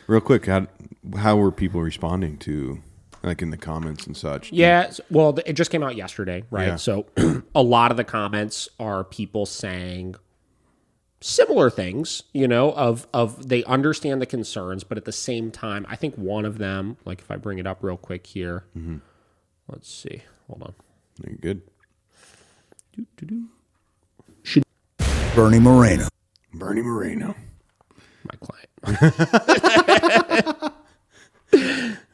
Real quick, how were people responding to, like, in the comments and such? Yeah, well, it just came out yesterday, right? Yeah. So a lot of the comments are people saying similar things, of they understand the concerns, but at the same time, I think one of them, like if I bring it up real quick here, let's see, hold on. You're good. Bernie Moreno. My client.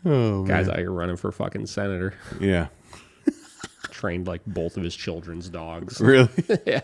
Oh, Guy's out here running for fucking senator. Yeah. Trained like both of his children's dogs. Really? Yeah.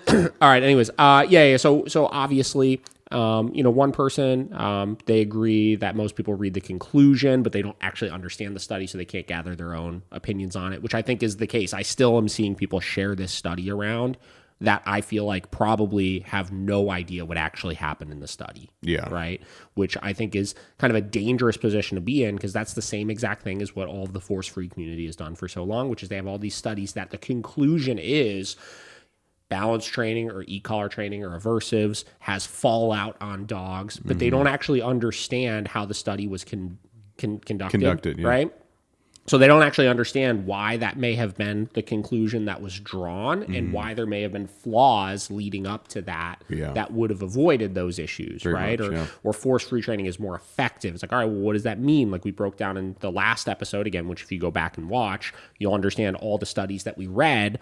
All right. Anyways, yeah. So obviously, one person, they agree that most people read the conclusion, but they don't actually understand the study, so they can't gather their own opinions on it, which I think is the case. I still am seeing people share this study around that I feel like probably have no idea what actually happened in the study. Yeah. Right. Which I think is kind of a dangerous position to be in, because that's the same exact thing as what all of the force-free community has done for so long, which is they have all these studies that the conclusion is balance training or e-collar training or aversives has fallout on dogs, but they don't actually understand how the study was conducted, yeah. right? So they don't actually understand why that may have been the conclusion that was drawn and why there may have been flaws leading up to that that would have avoided those issues, Very right? much, Or force-free training is more effective. It's like, all right, well, what does that mean? Like we broke down in the last episode again, which if you go back and watch, you'll understand all the studies that we read.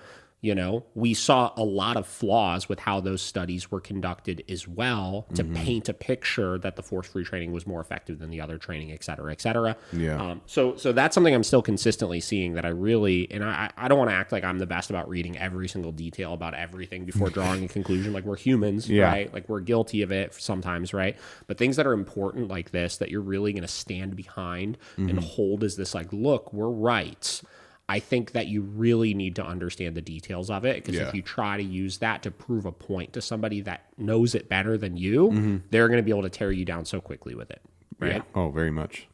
We saw a lot of flaws with how those studies were conducted as well to paint a picture that the force-free training was more effective than the other training, et cetera, et cetera. Yeah. So that's something I'm still consistently seeing that I really, and I don't want to act like I'm the best about reading every single detail about everything before drawing a conclusion. Like we're humans, right? Like we're guilty of it sometimes, right? But things that are important like this, that you're really going to stand behind and hold as this like, look, we're right. I think that you really need to understand the details of it, because if you try to use that to prove a point to somebody that knows it better than you, they're going to be able to tear you down so quickly with it. Right? Yeah. Oh, very much.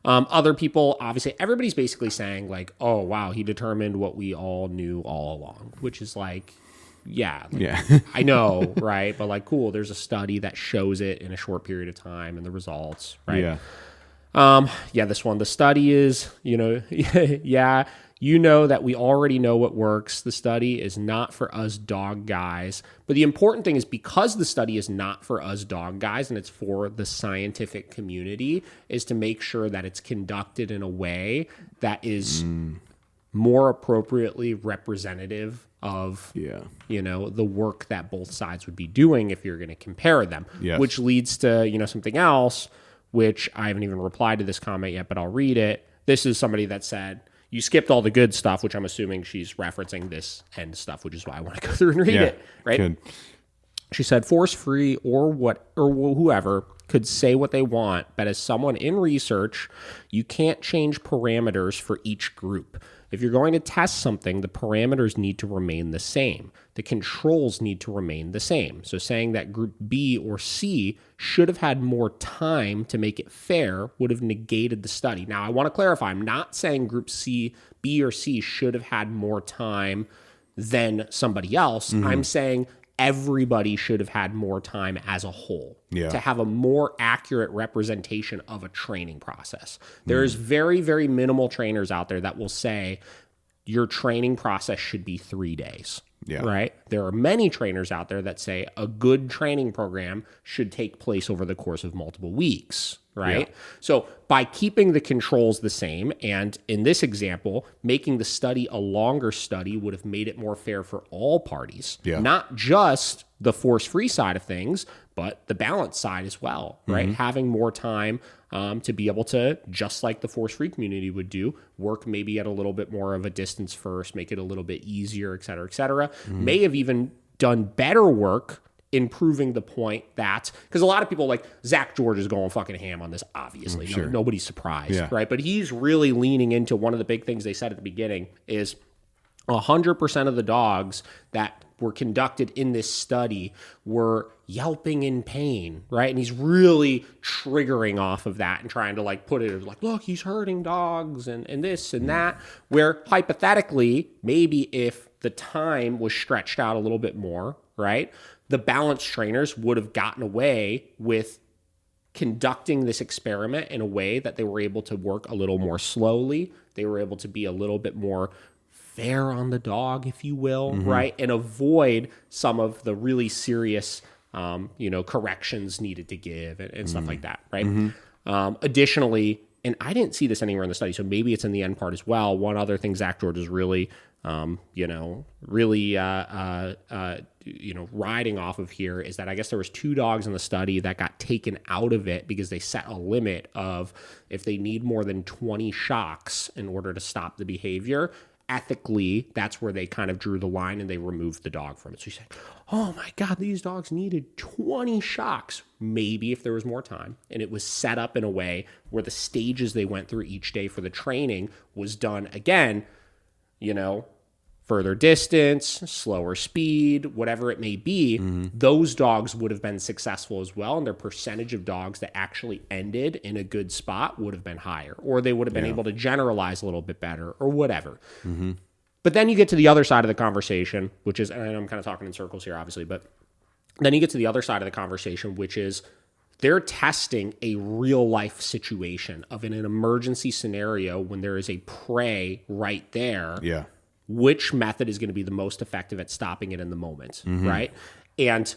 Other people, obviously, everybody's basically saying like, oh, wow, he determined what we all knew all along, which is like, yeah, I know, right? But like, cool, there's a study that shows it in a short period of time and the results, right? Yeah. This one, the study is, that we already know what works. The study is not for us dog guys. But the important thing is, because the study is not for us dog guys and it's for the scientific community, is to make sure that it's conducted in a way that is more appropriately representative of, the work that both sides would be doing if you're going to compare them, which leads to, something else, which I haven't even replied to this comment yet, but I'll read it. This is somebody that said, you skipped all the good stuff, which I'm assuming she's referencing this end stuff, which is why I want to go through and read it, right? Good. She said, force-free or whoever could say what they want, but as someone in research, you can't change parameters for each group. If you're going to test something, the parameters need to remain the same. The controls need to remain the same. So saying that group B or C should have had more time to make it fair would have negated the study. Now, I want to clarify, I'm not saying group C, B or C should have had more time than somebody else. I'm saying everybody should have had more time as a whole to have a more accurate representation of a training process. There's very, very minimal trainers out there that will say your training process should be 3 days. Right? There are many trainers out there that say a good training program should take place over the course of multiple weeks. Right? So by keeping the controls the same, and in this example, making the study a longer study would have made it more fair for all parties, not just the force-free side of things, but the balance side as well, right? Having more time to be able to, just like the force-free community would do, work maybe at a little bit more of a distance first, make it a little bit easier, et cetera, may have even done better work in proving the point that, because a lot of people like Zach George is going fucking ham on this, obviously. Nobody's surprised, right? But he's really leaning into one of the big things they said at the beginning is 100% of the dogs that were conducted in this study were yelping in pain, right? And he's really triggering off of that and trying to like put it as like, look, he's hurting dogs and this and that, where hypothetically, maybe if the time was stretched out a little bit more, right? The balance trainers would have gotten away with conducting this experiment in a way that they were able to work a little more slowly. They were able to be a little bit more fair on the dog, if you will, right? And avoid some of the really serious, corrections needed to give and stuff like that, right? Additionally, and I didn't see this anywhere in the study, so maybe it's in the end part as well. One other thing Zach George is really riding off of here is that I guess there was 2 dogs in the study that got taken out of it because they set a limit of if they need more than 20 shocks in order to stop the behavior. Ethically, that's where they kind of drew the line and they removed the dog from it. So you say, oh my God, these dogs needed 20 shocks. Maybe if there was more time. And it was set up in a way where the stages they went through each day for the training was done again, further distance, slower speed, whatever it may be, those dogs would have been successful as well. And their percentage of dogs that actually ended in a good spot would have been higher, or they would have been able to generalize a little bit better or whatever. But then you get to the other side of the conversation, which is, and I'm kind of talking in circles here, obviously, but then you get to the other side of the conversation, which is they're testing a real life situation of in an emergency scenario when there is a prey right there. Yeah. Which method is going to be the most effective at stopping it in the moment, right? And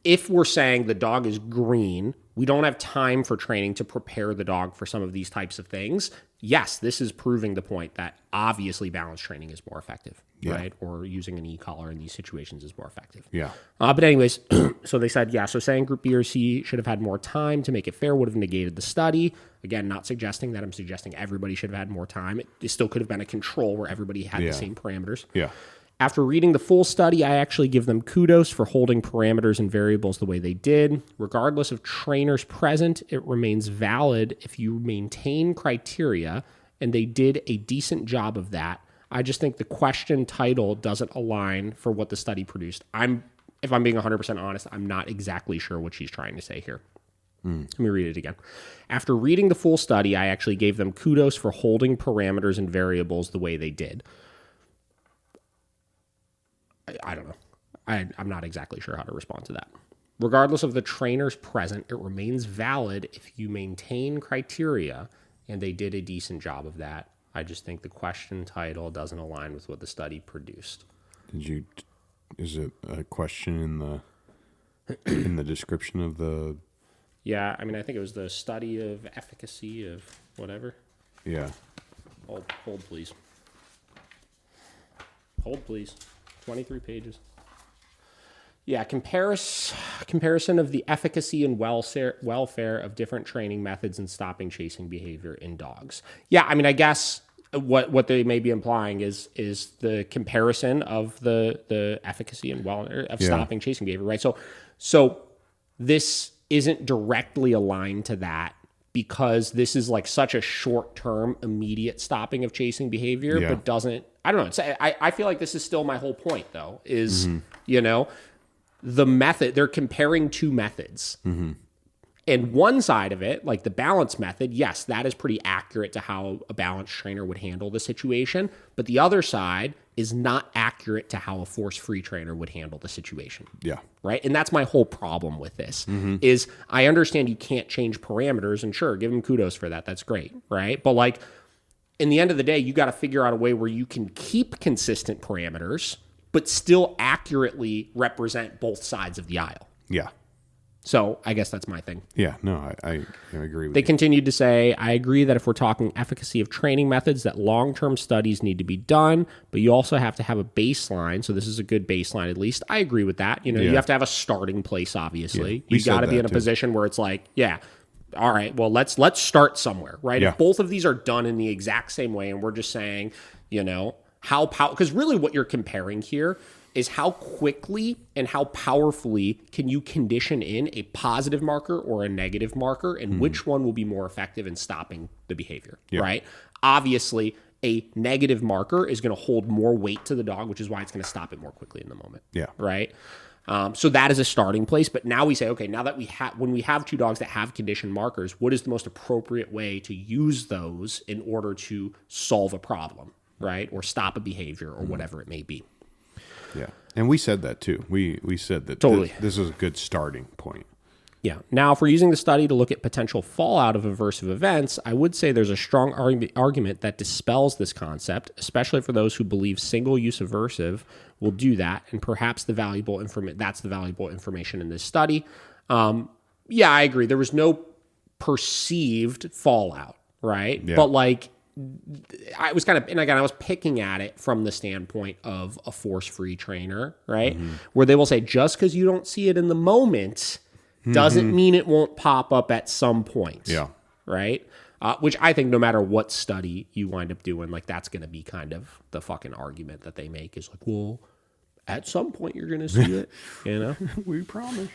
if we're saying the dog is green, we don't have time for training to prepare the dog for some of these types of things. Yes, this is proving the point that obviously balance training is more effective, right? Or using an e-collar in these situations is more effective. Yeah. But anyways, so they said, so saying group B or C should have had more time to make it fair would have negated the study. Again, not suggesting that. I'm suggesting everybody should have had more time. It still could have been a control where everybody had the same parameters. Yeah. After reading the full study, I actually give them kudos for holding parameters and variables the way they did. Regardless of trainers present, it remains valid if you maintain criteria, and they did a decent job of that. I just think the question title doesn't align for what the study produced. If I'm being 100% honest, I'm not exactly sure what she's trying to say here. Let me read it again. After reading the full study, I actually gave them kudos for holding parameters and variables the way they did. I don't know. I'm not exactly sure how to respond to that. Regardless of the trainers present, it remains valid if you maintain criteria, and they did a decent job of that. I just think the question title doesn't align with what the study produced. Is it a question in the description of the... Yeah, I mean, I think it was the study of efficacy of whatever. Yeah. Hold please. Hold, please. 23 pages. Yeah, comparison of the efficacy and welfare of different training methods in stopping chasing behavior in dogs. Yeah, I mean, I guess what they may be implying is the comparison of the efficacy and stopping chasing behavior, right? So this isn't directly aligned to that because this is like such a short-term, immediate stopping of chasing behavior, but doesn't. I don't know. I feel like this is still my whole point, though, is, the method, they're comparing 2 methods. And one side of it, like the balance method, yes, that is pretty accurate to how a balance trainer would handle the situation. But the other side is not accurate to how a force-free trainer would handle the situation. Yeah. Right? And that's my whole problem with this, is I understand you can't change parameters, and sure, give them kudos for that. That's great, right? But like, in the end of the day, you got to figure out a way where you can keep consistent parameters, but still accurately represent both sides of the aisle. Yeah. So I guess that's my thing. Yeah, no, I agree with They you. continued to say, I agree that if we're talking efficacy of training methods, that long-term studies need to be done, but you also have to have a baseline. So this is a good baseline, at least. I agree with that. You have to have a starting place, obviously. We You got to said be that in a too. position where it's like, all right, well, let's start somewhere, right? Yeah. If both of these are done in the exact same way, and we're just saying, because really what you're comparing here is how quickly and how powerfully can you condition in a positive marker or a negative marker, and which one will be more effective in stopping the behavior, right? Obviously, a negative marker is going to hold more weight to the dog, which is why it's going to stop it more quickly in the moment, right? So that is a starting place. But now we say, okay, now that when we have 2 dogs that have condition markers, what is the most appropriate way to use those in order to solve a problem, right? Or stop a behavior or whatever it may be. Yeah. And we said that too. We said that Totally. this is a good starting point. Yeah. Now, if we're using the study to look at potential fallout of aversive events, I would say there's a strong argument that dispels this concept, especially for those who believe single-use aversive will do that, and perhaps that's the valuable information in this study. Yeah, I agree. There was no perceived fallout, right? Yeah. But like, I was and again, I was picking at it from the standpoint of a force-free trainer, right? Where they will say, just because you don't see it in the moment doesn't mean it won't pop up at some point. Yeah. Right? Which I think no matter what study you wind up doing, like that's going to be kind of the fucking argument that they make is like, well, at some point you're going to see it, you know? We promise.